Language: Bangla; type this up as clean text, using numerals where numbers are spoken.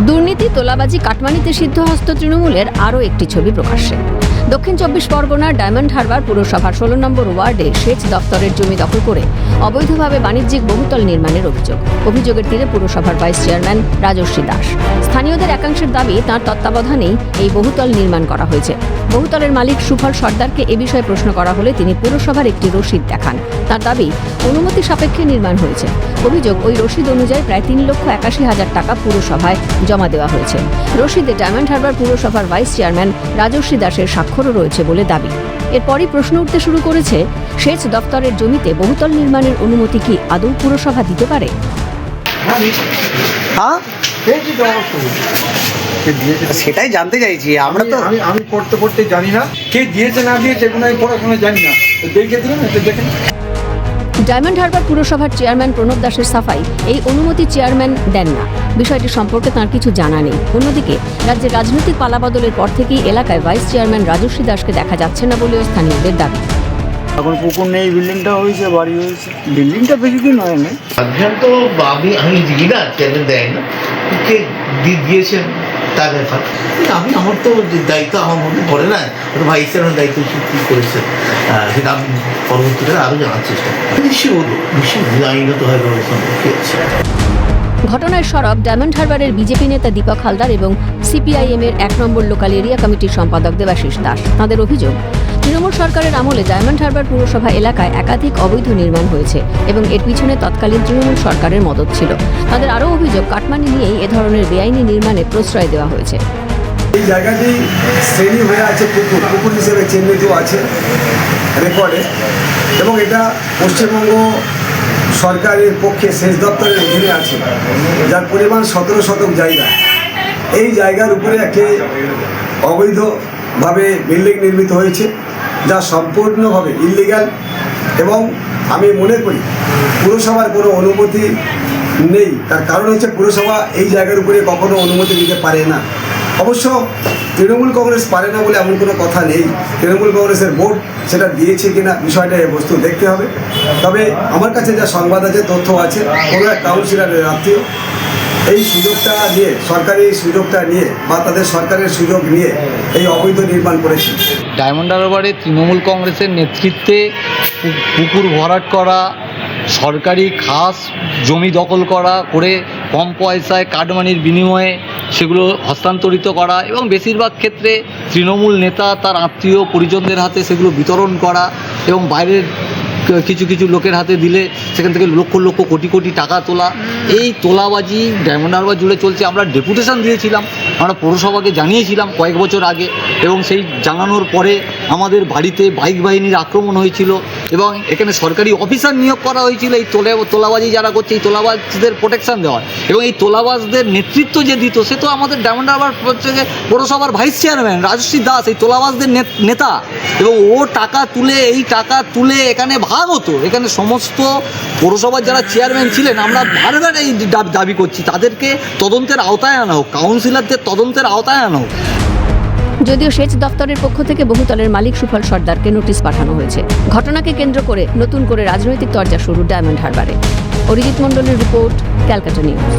দুর্নীতি, তোলাবাজি, কাটমানিতে সিদ্ধহস্ত তৃণমূলের আরও একটি ছবি প্রকাশ্যে। দক্ষিণ 24 পরগনার ডায়মন্ড হারবার পুরসভার 16 নম্বর ওয়ার্ডে সেচ দপ্তরের জমি দখল করে অবৈধভাবে বাণিজ্যিক বহুতল নির্মাণের অভিযোগের তীরে পুরসভার ভাইস চেয়ারম্যান রাজশ্রী দাস। স্থানীয়দের একাংশের দাবি, তাঁর তত্ত্বাবধানেই এই বহুতল নির্মাণ করা হয়েছে। বহুতলের মালিক সুফল সর্দারকে এ বিষয়ে প্রশ্ন করা হলে তিনি পুরসভার একটি রসিদ দেখান। তাঁর দাবি, অনুমতি সাপেক্ষে নির্মাণ হয়েছে। অভিযোগ, ওই রসিদ অনুযায়ী প্রায় 3,81,000 টাকা পুরসভায় জমা দেওয়া হয়েছে। রসিদে ডায়মন্ড হারবার পুরসভার ভাইস চেয়ারম্যান রাজশ্রী দাসের স্বাক্ষরও রয়েছে বলে দাবি। এরপরই প্রশ্ন উঠতে শুরু করেছে, সেচ দপ্তরের জমিতে বহুতল নির্মাণের অনুমতি কি আদৌ পুরসভা দিতে পারে? সেটাই জানতে চাইছি আমরা। তো আমি পড়তে জানি না কে দিয়েছে না দিয়েছে, কোনো আমি পড়াশোনা জানি না, দেখে দিলাম, এটা দেখেন। ডায়মন্ড হারবার পুরসভার চেয়ারম্যান প্রণব দাসের সাফাই, এই অনুমতি চেয়ারম্যান দেন না। বিষয়টি সম্পর্কে তাঁর কিছু জানা নেই। অন্যদিকে রাজ্যের রাজনৈতিক পালাবদলের পর থেকেই এলাকায় ভাইস চেয়ারম্যান রাজশ্রী দাসকে দেখা যাচ্ছে না বলেও স্থানীয়দের দাবি। এখন পুকুর নেই, বিল্ডিংটা হয়েছে, বাড়ি হয়েছে, বিল্ডিংটা বেশি দিন হয় না। তো আমি দিই না, চেয়ারম্যান দেয় না, কে দিয়েছেন তার ব্যাপার। আমার তো দায়িত্ব আমার মধ্যে পড়ে না, ভাইস চেয়ারম্যান দায়িত্ব কী করেছেন সেটা আমি পরবর্তীকালে আরও জানার চেষ্টা করি। নিশ্চয়ই আইনতভাবে ব্যবস্থা আছে। ঘটনায় সরব ডায়মন্ড হারবারের বিজেপি নেতা দীপক হালদার এবং সিপিআইএম-এর 1 নম্বর লোকাল এরিয়া কমিটির সম্পাদক দেবাশিস দাস। তাঁদের অভিযোগ, তৃণমূল সরকারের আমলে ডায়মন্ড হারবার পুরসভা এলাকায় একাধিক অবৈধ নির্মাণ হয়েছে এবং এর পিছনে তৎকালীন তৃণমূল সরকারের মদত ছিল। তাদের আরও অভিযোগ, কাটমানি নিয়েই এ ধরনের বেআইনি নির্মাণে প্রশ্রয় দেওয়া হয়েছে। এই জায়গাটি শ্রেণী হয়ে আছে পুকুর হিসেবে চিহ্নিত আছে রেকর্ডে, এবং এটা পশ্চিমবঙ্গ সরকারের পক্ষে সেচ দপ্তরের অধীনে আছে, যার পরিমাণ 17 শতক জায়গা। এই জায়গার উপরে একটি অবৈধভাবে বিল্ডিং নির্মিত হয়েছে, যা সম্পূর্ণভাবে ইলিগ্যাল, এবং আমি মনে করি পুরসভার কোনো অনুমতি নেই। তার কারণ হচ্ছে পুরসভা এই জায়গার উপরে কখনো অনুমতি দিতে পারে না। অবশ্য তৃণমূল কংগ্রেস পারে না বলে এমন কোনো কথা নেই। তৃণমূল কংগ্রেসের ভোট সেটা দিয়েছে কিনা বিষয়টা এই বস্তু দেখতে হবে। তবে আমার কাছে যা সংবাদ আছে, তথ্য আছে, কোনো এক কাউন্সিলরের আত্মীয় এই সুযোগটা নিয়ে, সরকারি সুযোগটা নিয়ে বা তাদের সরকারের সুযোগ নিয়ে এই অবৈধ নির্মাণ করেছে। ডায়মন্ড হারবারে তৃণমূল কংগ্রেসের নেতৃত্বে পুকুর ভরাট করা, সরকারি খাস জমি দখল করে কম পয়সায় কাটমানির বিনিময়ে সেগুলো হস্তান্তরিত করা, এবং বেশিরভাগ ক্ষেত্রে তৃণমূল নেতা তার আত্মীয় পরিজনদের হাতে সেগুলো বিতরণ করা, এবং বাইরের কিছু লোকের হাতে দিলে সেখান থেকে লক্ষ লক্ষ কোটি কোটি টাকা তোলা। এই তোলাবাজি ডায়মন্ড হারবার জুড়ে চলছে। আমরা ডেপুটেশন দিয়েছিলাম, আমরা পৌরসভাকে জানিয়েছিলাম কয়েক বছর আগে, এবং সেই জানানোর পরে আমাদের বাড়িতে বাইক বাহিনীর আক্রমণ হয়েছিল, এবং এখানে সরকারি অফিসার নিয়োগ করা হয়েছিল এই তোলাবাজি যারা করছে এই তোলাবাজদের প্রোটেকশন দেওয়ার। এবং এই তোলাবাজদের নেতৃত্ব যে দিত সে তো আমাদের ডায়মন্ড হারবার পৌরসভার ভাইস চেয়ারম্যান রাজশ্রী দাস, এই তোলাবাজদের নেতা, এবং ও টাকা তুলে এখানে ভাগ হতো। এখানে সমস্ত পৌরসভার যারা চেয়ারম্যান ছিলেন, আমরা বারবার এই দাবি করছি তাদেরকে তদন্তের আওতায় আনা হোক, কাউন্সিলরদের তদন্তের আওতায় আনা হোক। যদিও সেচ দপ্তরের পক্ষ থেকে বহুতলের মালিক সুফল সর্দারকে নোটিশ পাঠানো হয়েছে। ঘটনাকে কেন্দ্র করে নতুন করে রাজনৈতিক তরজা শুরু ডায়মন্ড হারবারে। অরিজিৎ মণ্ডলের রিপোর্ট, ক্যালকাটা নিউজ।